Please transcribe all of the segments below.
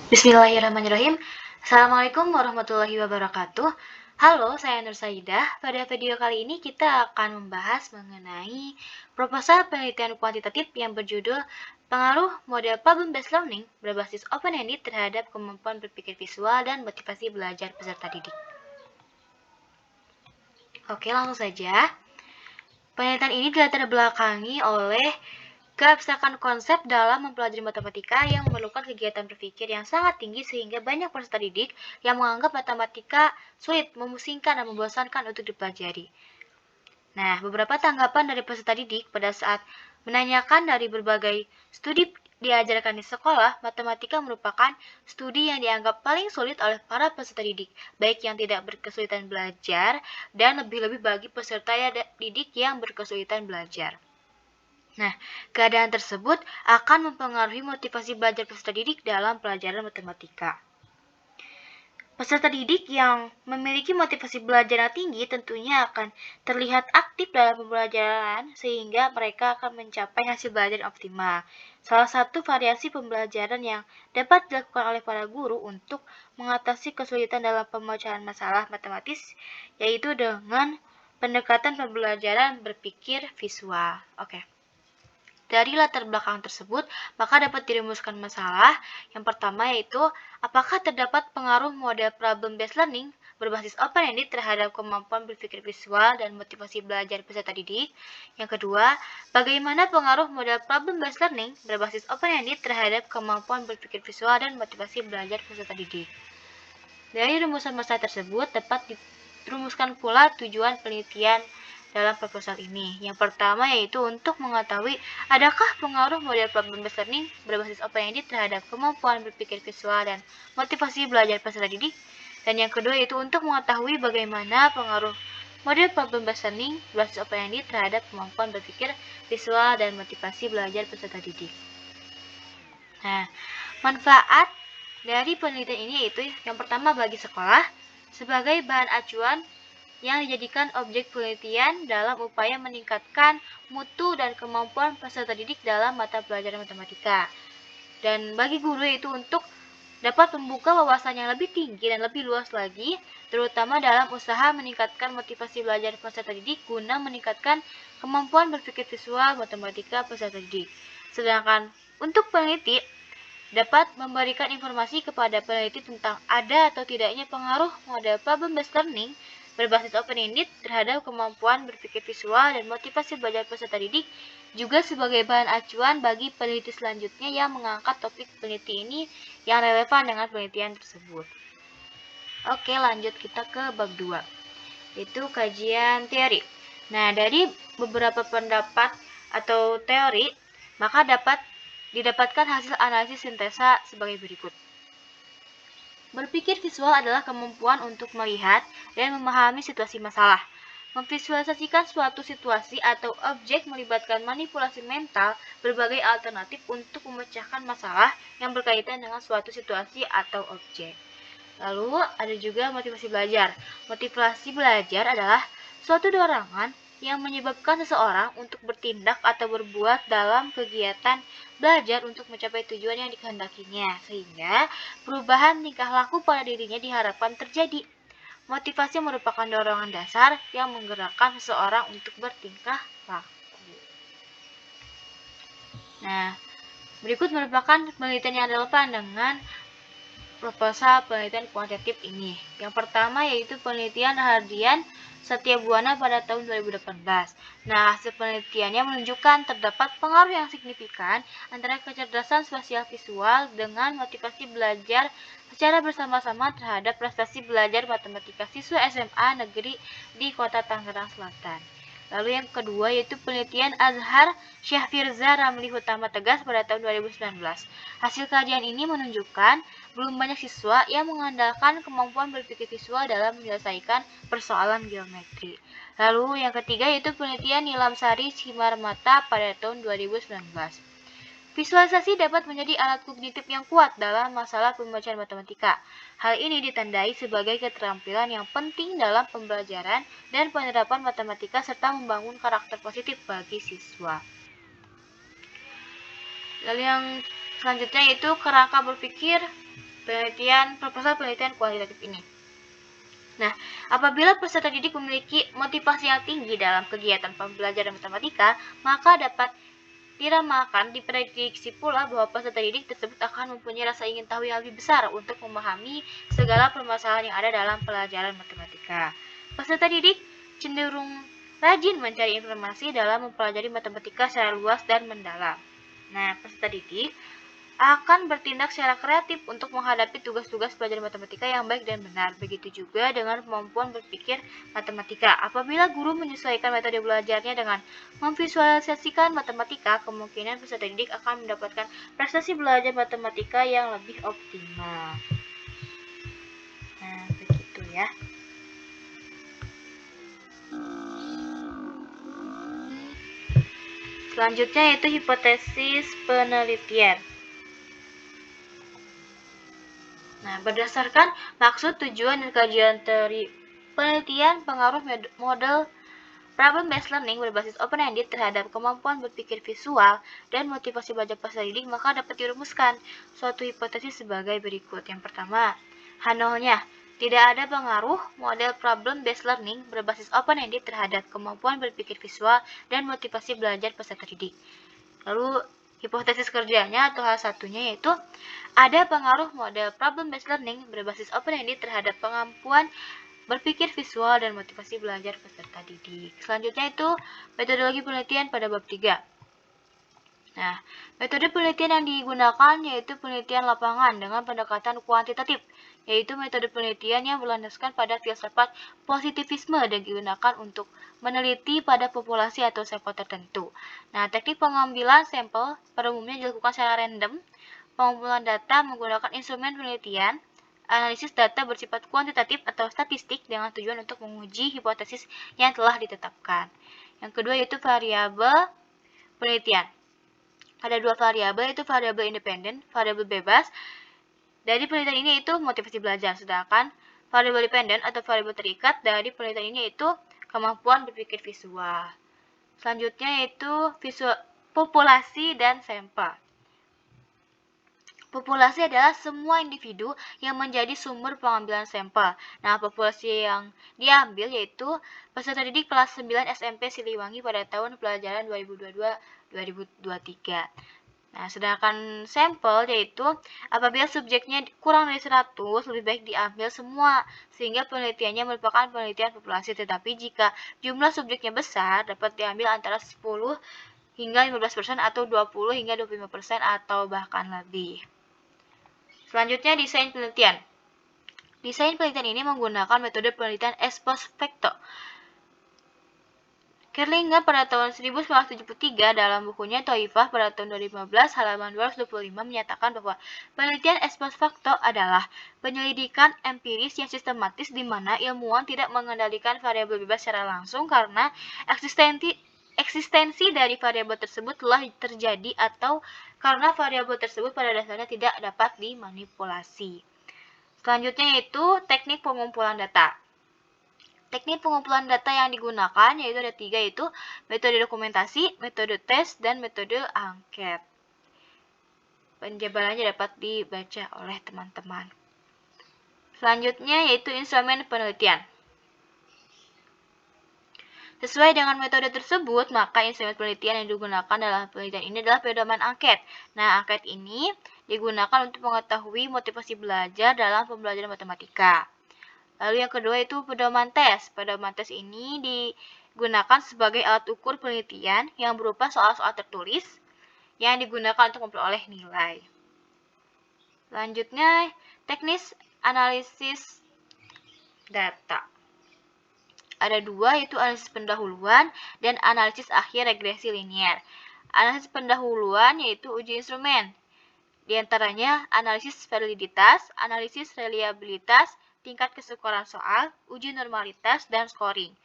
Bismillahirrahmanirrahim. Assalamualaikum warahmatullahi wabarakatuh. Halo, saya Nur Saidah. Pada video kali ini kita akan membahas mengenai proposal penelitian kuantitatif yang berjudul Pengaruh Model Problem-Based Learning berbasis open-ended terhadap kemampuan berpikir visual dan motivasi belajar peserta didik. Oke, langsung saja. Penelitian ini dilatar belakangi oleh keabstrakan konsep dalam mempelajari matematika yang memerlukan kegiatan berpikir yang sangat tinggi sehingga banyak peserta didik yang menganggap matematika sulit, memusingkan, dan membosankan untuk dipelajari. Nah, beberapa tanggapan dari peserta didik pada saat menanyakan dari berbagai studi diajarkan di sekolah, matematika merupakan studi yang dianggap paling sulit oleh para peserta didik, baik yang tidak berkesulitan belajar dan lebih-lebih bagi peserta didik yang berkesulitan belajar. Nah, keadaan tersebut akan mempengaruhi motivasi belajar peserta didik dalam pelajaran matematika. Peserta didik yang memiliki motivasi belajar yang tinggi tentunya akan terlihat aktif dalam pembelajaran sehingga mereka akan mencapai hasil belajar yang optimal. Salah satu variasi pembelajaran yang dapat dilakukan oleh para guru untuk mengatasi kesulitan dalam pemecahan masalah matematis yaitu dengan pendekatan pembelajaran berpikir visual. Oke. Dari latar belakang tersebut, maka dapat dirumuskan masalah. Yang pertama yaitu, apakah terdapat pengaruh model problem-based learning berbasis open-ended terhadap kemampuan berpikir visual dan motivasi belajar peserta didik? Yang kedua, bagaimana pengaruh model problem-based learning berbasis open-ended terhadap kemampuan berpikir visual dan motivasi belajar peserta didik? Dari rumusan masalah tersebut dapat dirumuskan pula tujuan penelitian dalam proposal ini. Yang pertama yaitu untuk mengetahui adakah pengaruh model problem-based learning berbasis open-ended terhadap kemampuan berpikir visual dan motivasi belajar peserta didik. Dan yang kedua yaitu untuk mengetahui bagaimana pengaruh model problem-based learning berbasis open-ended terhadap kemampuan berpikir visual dan motivasi belajar peserta didik. Nah, manfaat dari penelitian ini yaitu yang pertama bagi sekolah sebagai bahan acuan yang dijadikan objek penelitian dalam upaya meningkatkan mutu dan kemampuan peserta didik dalam mata pelajaran matematika. Dan bagi guru yaitu untuk dapat membuka wawasan yang lebih tinggi dan lebih luas lagi, terutama dalam usaha meningkatkan motivasi belajar peserta didik guna meningkatkan kemampuan berpikir visual matematika peserta didik. Sedangkan untuk peneliti dapat memberikan informasi kepada peneliti tentang ada atau tidaknya pengaruh model problem-based learning berbasis open-ended terhadap kemampuan berpikir visual dan motivasi belajar peserta didik, juga sebagai bahan acuan bagi peneliti selanjutnya yang mengangkat topik peneliti ini yang relevan dengan penelitian tersebut. Oke, lanjut kita ke bab 2, yaitu kajian teori. Nah, dari beberapa pendapat atau teori, maka dapat didapatkan hasil analisis sintesa sebagai berikut. Berpikir visual adalah kemampuan untuk melihat dan memahami situasi masalah. Memvisualisasikan suatu situasi atau objek melibatkan manipulasi mental berbagai alternatif untuk memecahkan masalah yang berkaitan dengan suatu situasi atau objek. Lalu ada juga motivasi belajar. Motivasi belajar adalah suatu dorongan yang menyebabkan seseorang untuk bertindak atau berbuat dalam kegiatan belajar untuk mencapai tujuan yang dikehendakinya, sehingga perubahan tingkah laku pada dirinya diharapkan terjadi. Motivasi merupakan dorongan dasar yang menggerakkan seseorang untuk bertingkah laku. Nah, berikut merupakan penelitian yang relevan dengan proposal penelitian kuantitatif ini. Yang pertama yaitu penelitian Hardian Satyabuana pada tahun 2018. Nah, hasil penelitiannya menunjukkan terdapat pengaruh yang signifikan antara kecerdasan spasial visual dengan motivasi belajar secara bersama-sama terhadap prestasi belajar matematika siswa SMA negeri di Kota Tangerang Selatan. Lalu yang kedua yaitu penelitian Azhar Syahfirza Ramli Hutama Tegas pada tahun 2019. Hasil kajian ini menunjukkan belum banyak siswa yang mengandalkan kemampuan berpikir visual dalam menyelesaikan persoalan geometri. Lalu yang ketiga yaitu penelitian Nilam Sari Simarmata pada tahun 2019. Visualisasi dapat menjadi alat kognitif yang kuat dalam masalah pembacaan matematika. Hal ini ditandai sebagai keterampilan yang penting dalam pembelajaran dan penerapan matematika serta membangun karakter positif bagi siswa. Lalu yang selanjutnya yaitu kerangka berpikir proposal penelitian kualitatif ini. Nah, apabila peserta didik memiliki motivasi yang tinggi dalam kegiatan pembelajaran matematika, maka dapat diprediksi pula bahwa peserta didik tersebut akan mempunyai rasa ingin tahu yang lebih besar untuk memahami segala permasalahan yang ada dalam pelajaran matematika. Peserta didik cenderung rajin mencari informasi dalam mempelajari matematika secara luas dan mendalam. Nah, peserta didik akan bertindak secara kreatif untuk menghadapi tugas-tugas pelajaran matematika yang baik dan benar. Begitu juga dengan kemampuan berpikir matematika. Apabila guru menyesuaikan metode belajarnya dengan memvisualisasikan matematika, kemungkinan peserta didik akan mendapatkan prestasi belajar matematika yang lebih optimal. Nah, begitu ya. Selanjutnya yaitu hipotesis penelitian. Nah, berdasarkan maksud, tujuan, dan kajian teori penelitian, pengaruh model problem-based learning berbasis open-ended terhadap kemampuan berpikir visual dan motivasi belajar peserta didik, maka dapat dirumuskan suatu hipotesis sebagai berikut. Yang pertama, H0-nya, tidak ada pengaruh model problem-based learning berbasis open-ended terhadap kemampuan berpikir visual dan motivasi belajar peserta didik. Lalu, hipotesis kerjanya atau H1-nya yaitu ada pengaruh model problem-based learning berbasis open-ended terhadap kemampuan berpikir visual dan motivasi belajar peserta didik. Selanjutnya itu metodologi penelitian pada bab 3. Nah, metode penelitian yang digunakan yaitu penelitian lapangan dengan pendekatan kuantitatif, yaitu metode penelitian yang berlandaskan pada filsafat positivisme dan digunakan untuk meneliti pada populasi atau sampel tertentu. Nah, teknik pengambilan sampel pada umumnya dilakukan secara random. Pengumpulan data menggunakan instrumen penelitian, analisis data bersifat kuantitatif atau statistik dengan tujuan untuk menguji hipotesis yang telah ditetapkan. Yang kedua yaitu variabel penelitian. Ada dua variabel, yaitu variabel independen, variabel bebas. Dari penelitian ini itu motivasi belajar, sedangkan variabel dependen atau variabel terikat dari penelitian ini yaitu kemampuan berpikir visual. Selanjutnya yaitu populasi dan sampel. Populasi adalah semua individu yang menjadi sumber pengambilan sampel. Nah, populasi yang diambil yaitu peserta didik kelas 9 SMP Siliwangi pada tahun pelajaran 2022-2023. Nah, sedangkan sampel yaitu apabila subjeknya kurang dari 100, lebih baik diambil semua, sehingga penelitiannya merupakan penelitian populasi. Tetapi jika jumlah subjeknya besar, dapat diambil antara 10 hingga 15% atau 20 hingga 25% atau bahkan lebih. Selanjutnya, desain penelitian. Desain penelitian ini menggunakan metode penelitian ex post facto. Kerlinger pada tahun 1973 dalam bukunya Thoifah pada tahun 2015 halaman 225 menyatakan bahwa penelitian ex post facto adalah penyelidikan empiris yang sistematis di mana ilmuwan tidak mengendalikan variabel bebas secara langsung karena eksistensi dari variabel tersebut telah terjadi atau karena variabel tersebut pada dasarnya tidak dapat dimanipulasi. Selanjutnya yaitu teknik pengumpulan data. Teknik pengumpulan data yang digunakan yaitu ada 3, yaitu metode dokumentasi, metode tes, dan metode angket. Penjabarannya dapat dibaca oleh teman-teman. Selanjutnya yaitu instrumen penelitian. Sesuai dengan metode tersebut, maka instrumen penelitian yang digunakan dalam penelitian ini adalah pedoman angket. Nah, angket ini digunakan untuk mengetahui motivasi belajar dalam pembelajaran matematika. Lalu yang kedua itu pedoman tes. Pedoman tes ini digunakan sebagai alat ukur penelitian yang berupa soal-soal tertulis yang digunakan untuk memperoleh nilai. Selanjutnya, teknis analisis data. Ada 2, yaitu analisis pendahuluan dan analisis akhir regresi linier. Analisis pendahuluan yaitu uji instrumen. Di antaranya analisis validitas, analisis reliabilitas, tingkat kesukaran soal, uji normalitas, dan scoring.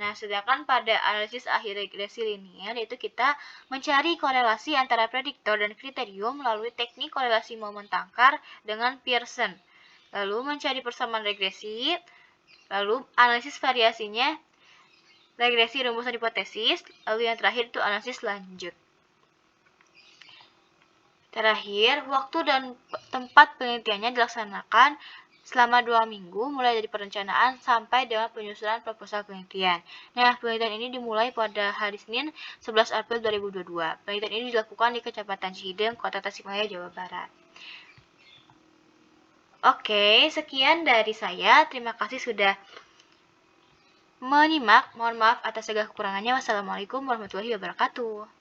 Nah, sedangkan pada analisis akhir regresi linier yaitu kita mencari korelasi antara prediktor dan kriterium melalui teknik korelasi momen tangkar dengan Pearson. Lalu mencari persamaan regresi. Lalu analisis variasinya, regresi rumusan hipotesis, lalu yang terakhir itu analisis lanjut. Terakhir, waktu dan tempat penelitiannya dilaksanakan selama 2 minggu, mulai dari perencanaan sampai dengan penyusunan proposal penelitian. Nah, penelitian ini dimulai pada hari Senin 11 April 2022. Penelitian ini dilakukan di Kecamatan Cihideng, Kota Tasikmalaya, Jawa Barat. Oke, sekian dari saya. Terima kasih sudah menyimak. Mohon maaf atas segala kekurangannya. Wassalamualaikum warahmatullahi wabarakatuh.